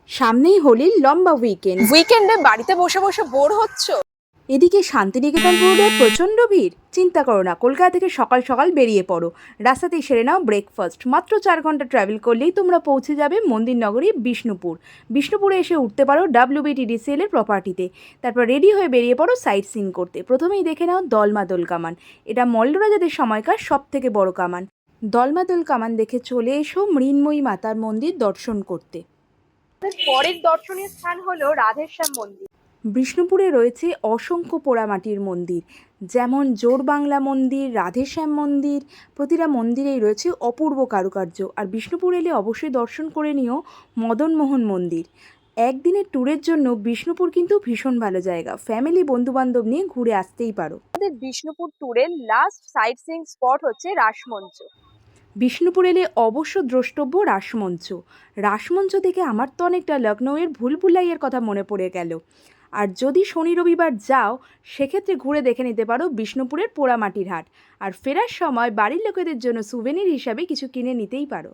সামনেই হোলির লম্বা উইকেন্ডে বাড়িতে বসে বসে বোর হচ্ছ? এদিকে শান্তিনিকেতন পুরুলিয়ায় প্রচণ্ড ভিড়। চিন্তা করো না, কলকাতা থেকে সকাল সকাল বেরিয়ে পড়ো, রাস্তাতেই সেরে নাও ব্রেকফাস্ট। মাত্র 4 ঘন্টা ট্রাভেল করলেই তোমরা পৌঁছে যাবে মন্দির নগরী বিষ্ণুপুর। বিষ্ণুপুরে এসে উঠতে পারো WBTDCL এর প্রপার্টিতে। তারপর রেডি হয়ে বেরিয়ে পড়ো সাইট সিন করতে। প্রথমেই দেখে নাও দলমাদল কামান। এটা মল্লরাজাদের সময়কার সব থেকে বড় কামান। দলমাদল কামান দেখে চলে এসো মৃন্ময়ী মাতার মন্দির দর্শন করতে। পরের দর্শনীয় স্থান হলো রাধেশ্যাম মন্দির। বিষ্ণুপুরে রয়েছে অসংখ্য পোড়ামাটির মন্দির, যেমন জোড়বাংলা মন্দির, রাধেশ্যাম মন্দির। প্রতিটা মন্দিরেই রয়েছে অপূর্ব কারুকার্য। আর বিষ্ণুপুর এলে অবশ্যই দর্শন করে নিও মদনমোহন মন্দির। একদিনের ট্যুরের জন্য বিষ্ণুপুর কিন্তু ভীষণ ভালো জায়গা। ফ্যামিলি বন্ধুবান্ধব নিয়ে ঘুরে আসতেই পারো। আমাদের বিষ্ণুপুর ট্যুরের লাস্ট সাইট সিইং স্পট হচ্ছে রাসমঞ্চ। বিষ্ণুপুর এলে অবশ্য দ্রষ্টব্য রাসমঞ্চ। রাসমঞ্চ থেকে আমার তো অনেকটা লখনৌয়ের ভুলভুলাইয়ের কথা মনে পড়ে গেল। আর যদি শনি রবিবার যাও, সেক্ষেত্রে ঘুরে দেখে নিতে পারো বিষ্ণুপুরের পোড়ামাটির হাট। আর ফেরার সময় বাড়ির লোকেদের জন্য সুভেনির হিসাবে কিছু কিনে নিতেই পারো।